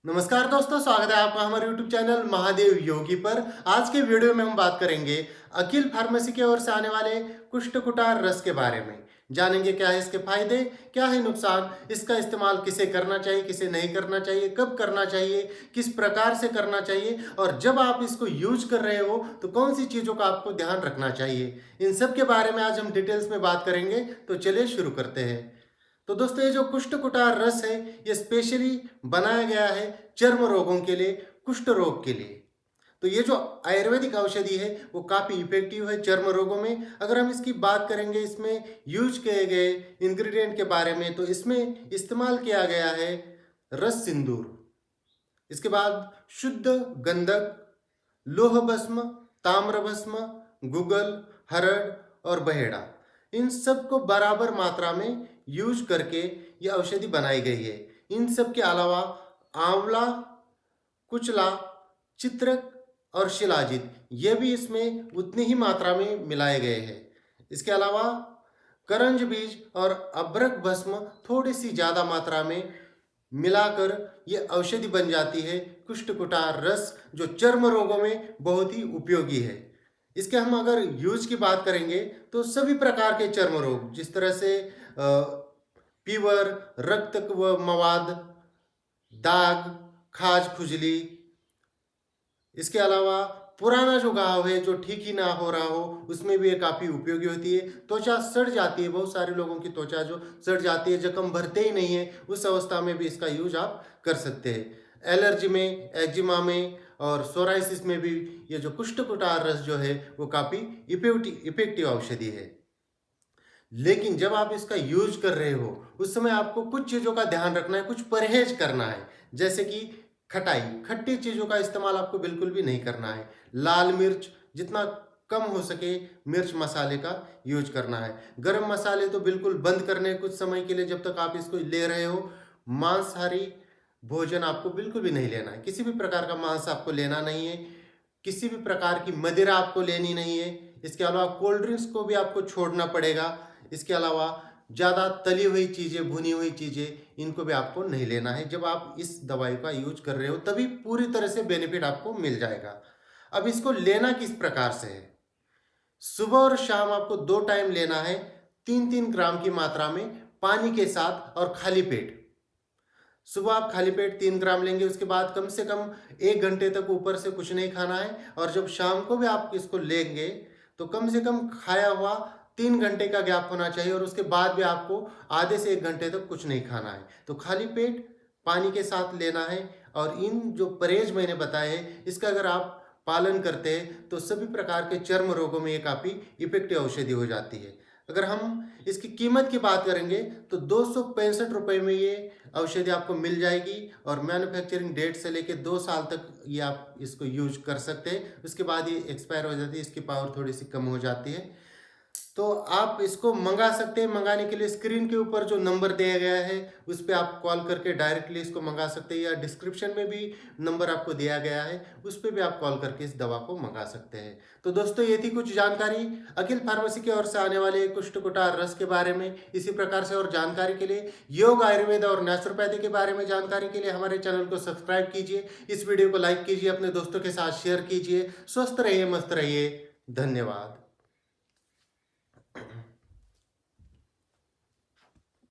नमस्कार दोस्तों, स्वागत है आपका हमारे YouTube चैनल महादेव योगी पर। आज के वीडियो में हम बात करेंगे अखिल फार्मेसी की ओर से आने वाले कुष्ठ-कुटार रस के बारे में। जानेंगे क्या है इसके फायदे, क्या है नुकसान, इसका इस्तेमाल किसे करना चाहिए, किसे नहीं करना चाहिए, कब करना चाहिए, किस प्रकार से करना चाहिए और जब आप इसको यूज कर रहे हो तो कौन सी चीज़ों का आपको ध्यान रखना चाहिए। इन सब के बारे में आज हम डिटेल्स में बात करेंगे, तो चलिए शुरू करते हैं। तो दोस्तों, ये जो कुष्ठ कुटार रस है ये स्पेशली बनाया गया है चर्म रोगों के लिए, कुष्ठ रोग के लिए। तो ये जो आयुर्वेदिक औषधि है वो काफ़ी इफेक्टिव है चर्म रोगों में। अगर हम इसकी बात करेंगे इसमें यूज किए गए इंग्रेडिएंट के बारे में, तो इसमें इस्तेमाल किया गया है रस सिंदूर, इसके बाद शुद्ध गंधक, लोह भस्म, ताम्र भस्म, गुगल, हरड़ और बहेड़ा, इन सब को बराबर मात्रा में यूज करके ये औषधि बनाई गई है। इन सब के अलावा आंवला, कुचला, चित्रक और शिलाजित ये भी इसमें उतनी ही मात्रा में मिलाए गए हैं। इसके अलावा करंज बीज और अभ्रक भस्म थोड़ी सी ज़्यादा मात्रा में मिलाकर ये औषधि बन जाती है कुष्ठ कुटार रस, जो चर्म रोगों में बहुत ही उपयोगी है। इसके हम अगर यूज की बात करेंगे तो सभी प्रकार के चर्म रोग, जिस तरह से फीवर, रक्त व मवाद, दाग, खाज, खुजली, इसके अलावा पुराना जो घाव है जो ठीक ही ना हो रहा हो उसमें भी ये काफ़ी उपयोगी होती है। त्वचा सड़ जाती है, बहुत सारे लोगों की त्वचा जो सड़ जाती है, जख्म भरते ही नहीं है, उस अवस्था में भी इसका यूज आप कर सकते हैं। एलर्जी में, एक्जिमा में और सोराइसिस में भी ये जो कुष्ठ कुटार रस जो है वो काफ़ी इफेक्टिव औषधि है। लेकिन जब आप इसका यूज कर रहे हो उस समय आपको कुछ चीज़ों का ध्यान रखना है, कुछ परहेज करना है। जैसे कि खटाई, खट्टी चीज़ों का इस्तेमाल आपको बिल्कुल भी नहीं करना है। लाल मिर्च जितना कम हो सके मिर्च मसाले का यूज करना है। गरम मसाले तो बिल्कुल बंद करने कुछ समय के लिए, जब तक आप इसको ले रहे हो। मांसाहारी भोजन आपको बिल्कुल भी नहीं लेना है, किसी भी प्रकार का मांस आपको लेना नहीं है, किसी भी प्रकार की मदिरा आपको लेनी नहीं है। इसके अलावा कोल्ड ड्रिंक्स को भी आपको छोड़ना पड़ेगा। इसके अलावा ज़्यादा तली हुई चीज़ें, भुनी हुई चीज़ें, इनको भी आपको नहीं लेना है। जब आप इस दवाई का यूज कर रहे हो तभी पूरी तरह से बेनिफिट आपको मिल जाएगा। अब इसको लेना किस प्रकार से है? सुबह और शाम आपको 2 टाइम लेना है, 3-3 ग्राम की मात्रा में पानी के साथ और खाली पेट। सुबह आप खाली पेट 3 ग्राम लेंगे, उसके बाद कम से कम 1 घंटे तक ऊपर से कुछ नहीं खाना है। और जब शाम को भी आप इसको लेंगे तो कम से कम खाया हुआ 3 घंटे का गैप होना चाहिए और उसके बाद भी आपको आधे से 1 घंटे तक कुछ नहीं खाना है। तो खाली पेट पानी के साथ लेना है। और इन जो परहेज मैंने बताए हैं इसका अगर आप पालन करते हैं तो सभी प्रकार के चर्म रोगों में ये काफ़ी इफेक्टिव औषधि हो जाती है। अगर हम इसकी कीमत की बात करेंगे तो 265 रुपये में ये औषधि आपको मिल जाएगी और मैन्युफैक्चरिंग डेट से लेके 2 साल तक ये आप इसको यूज कर सकते हैं। उसके बाद ये एक्सपायर हो जाती है, इसकी पावर थोड़ी सी कम हो जाती है। तो आप इसको मंगा सकते हैं। मंगाने के लिए स्क्रीन के ऊपर जो नंबर दिया गया है उस पर आप कॉल करके डायरेक्टली इसको मंगा सकते हैं, या डिस्क्रिप्शन में भी नंबर आपको दिया गया है, उस पर भी आप कॉल करके इस दवा को मंगा सकते हैं। तो दोस्तों, ये थी कुछ जानकारी अखिल फार्मेसी की ओर से आने वाले कुष्ठ कुटार रस के बारे में। इसी प्रकार से और जानकारी के लिए, योग, आयुर्वेद और नेचुरोपैथी के बारे में जानकारी के लिए हमारे चैनल को सब्सक्राइब कीजिए, इस वीडियो को लाइक कीजिए, अपने दोस्तों के साथ शेयर कीजिए। स्वस्थ रहिए, मस्त रहिए। धन्यवाद।